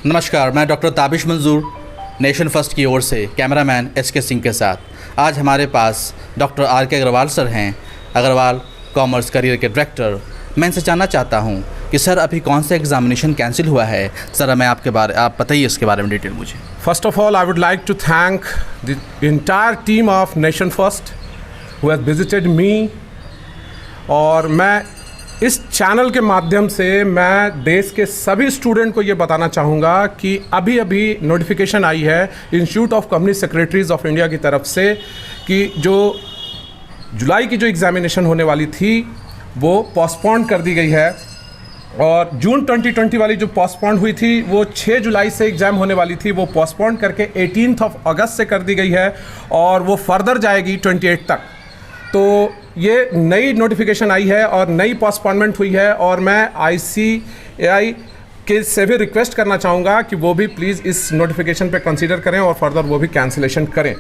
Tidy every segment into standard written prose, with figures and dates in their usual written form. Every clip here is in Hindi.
नमस्कार, मैं डॉक्टर ताबिश मंजूर नेशन फर्स्ट की ओर से कैमरामैन SK सिंह के साथ आज हमारे पास डॉक्टर RK अग्रवाल सर हैं। अग्रवाल कॉमर्स करियर के डायरेक्टर। मैं इनसे जानना चाहता हूं कि सर अभी कौन सा एग्जामिनेशन कैंसिल हुआ है। सर आप बताइए इसके बारे में डिटेल मुझे। First of all, I would like to thank the entire team of Nation First who has visited me। और मैं इस चैनल के माध्यम से मैं देश के सभी स्टूडेंट को ये बताना चाहूँगा कि अभी नोटिफिकेशन आई है institute of company secretaries of India की तरफ से कि जो जुलाई की जो एग्ज़ामिनेशन होने वाली थी वो पोस्टपोन कर दी गई है। और जून 2020 वाली जो पोस्टपोन हुई थी वो 6 जुलाई से एग्ज़ाम होने वाली थी, वो पोस्टपोन करके 18 अगस्त से कर दी गई है और वो फर्दर जाएगी 28 तक। तो ये नई नोटिफिकेशन आई है और नई पोस्टपोनमेंट हुई है और मैं ICAI के से भी रिक्वेस्ट करना चाहूँगा कि वो भी प्लीज़ इस नोटिफिकेशन पे कंसीडर करें और फर्दर वो भी कैंसिलेशन करें।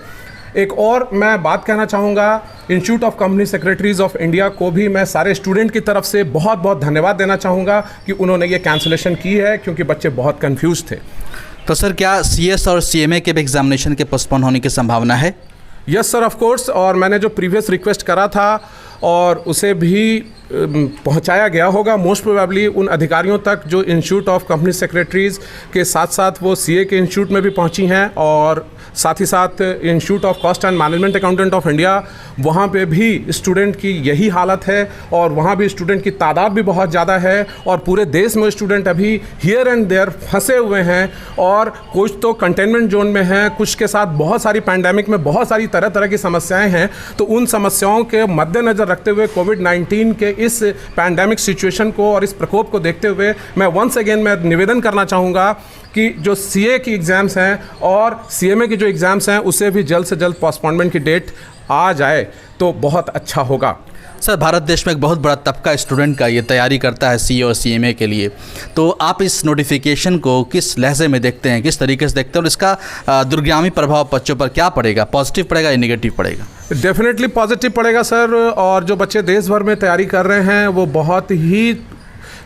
एक और मैं बात कहना चाहूँगा, institute of company secretaries of India को भी मैं सारे स्टूडेंट की तरफ से बहुत बहुत धन्यवाद देना चाहूँगा कि उन्होंने ये कैंसिलेशन की है, क्योंकि बच्चे बहुत कन्फ्यूज थे। तो सर क्या CS और CMA के भी एग्जामिनेशन के पोस्टपोन होने की संभावना है? Yes sir, of course. और मैंने जो प्रीवियस रिक्वेस्ट करा था और उसे भी पहुंचाया गया होगा मोस्ट प्रोबेबली उन अधिकारियों तक जो इंस्टीट्यूट ऑफ कंपनी सेक्रेटरीज़ के साथ साथ वो CA के इंस्टीट्यूट में भी पहुंची हैं और साथ ही साथ institute of cost and management accountant of India, वहाँ पे भी स्टूडेंट की यही हालत है और वहाँ भी स्टूडेंट की तादाद भी बहुत ज़्यादा है और पूरे देश में स्टूडेंट अभी हियर एंड देयर फंसे हुए हैं और कुछ तो कंटेनमेंट जोन में हैं, कुछ के साथ बहुत सारी पैंडेमिक में बहुत सारी तरह तरह की समस्याएं हैं। तो उन समस्याओं के मद्देनज़र रखते हुए कोविड-19 के इस पैंडेमिक सिचुएशन को और इस प्रकोप को देखते हुए मैं वंस अगेन मैं निवेदन करना चाहूँगा कि जो CA की एग्ज़ाम्स हैं और CMA की जो एग्ज़ाम्स हैं उसे भी जल्द से जल्द पोस्टपोनमेंट की डेट आ जाए तो बहुत अच्छा होगा। सर भारत देश में एक बहुत बड़ा तबका स्टूडेंट का ये तैयारी करता है CA और CMA के लिए, तो आप इस नोटिफिकेशन को किस लहजे में देखते हैं, किस तरीके से देखते हैं और इसका दूरगामी प्रभाव बच्चों पर क्या पड़ेगा? पॉजिटिव पड़ेगा या नेगेटिव पड़ेगा? डेफिनेटली पॉजिटिव पड़ेगा सर। और जो बच्चे देश भर में तैयारी कर रहे हैं वो बहुत ही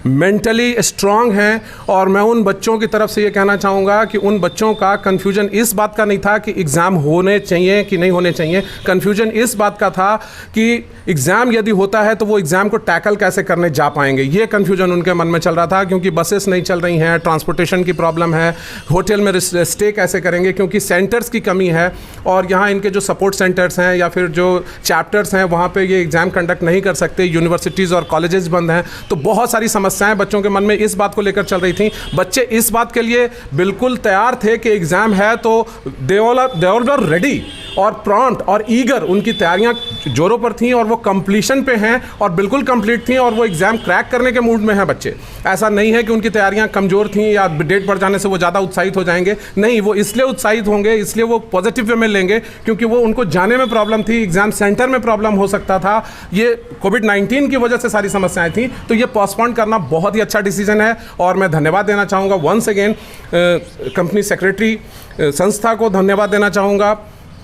मेंटली स्ट्रांग हैं और मैं उन बच्चों की तरफ से ये कहना चाहूँगा कि उन बच्चों का कन्फ्यूजन इस बात का नहीं था कि एग्ज़ाम होने चाहिए कि नहीं होने चाहिए। कन्फ्यूजन इस बात का था कि एग्ज़ाम यदि होता है तो वो एग्ज़ाम को टैकल कैसे करने जा पाएंगे, ये कन्फ्यूजन उनके मन में चल रहा था, क्योंकि बसेस नहीं चल रही हैं, ट्रांसपोर्टेशन की प्रॉब्लम है, होटल में स्टे कैसे करेंगे क्योंकि सेंटर्स की कमी है और यहाँ इनके जो सपोर्ट सेंटर्स हैं या फिर जो चैप्टर्स हैं वहाँ पर ये एग्ज़ाम कंडक्ट नहीं कर सकते, यूनिवर्सिटीज़ और कॉलेजेस बंद हैं। तो बहुत सारी समस्याएं बच्चों के मन में इस बात को लेकर चल रही थी। बच्चे इस बात के लिए बिल्कुल तैयार थे कि एग्जाम है तो दे ऑल वर रेडी और प्रॉम्प्ट और ईगर, उनकी तैयारियां जोरों पर थीं और वो कंप्लीशन पे हैं और बिल्कुल कंप्लीट थीं और वो एग्ज़ाम क्रैक करने के मूड में हैं बच्चे। ऐसा नहीं है कि उनकी तैयारियां कमज़ोर थीं या डेट बढ़ जाने से वो ज़्यादा उत्साहित हो जाएंगे, नहीं, वो इसलिए उत्साहित होंगे, इसलिए वो पॉजिटिव वे में लेंगे क्योंकि वो उनको जाने में प्रॉब्लम थी, एग्ज़ाम सेंटर में प्रॉब्लम हो सकता था, ये कोविड-19 की वजह से सारी समस्याएं थी। तो ये पोस्टपोन करना बहुत ही अच्छा डिसीजन है और मैं धन्यवाद देना चाहूँगा वंस अगेन कंपनी सेक्रेटरी संस्था को धन्यवाद देना चाहूँगा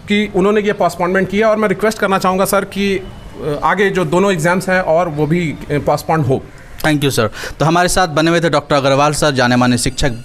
कि उन्होंने ये पोस्टपोनमेंट किया और मैं रिक्वेस्ट करना चाहूँगा सर कि आगे जो दोनों एग्ज़ाम्स हैं और वो भी पोस्टपोन हो। Thank you sir. तो हमारे साथ बने हुए थे डॉक्टर अग्रवाल सर, जाने माने शिक्षक।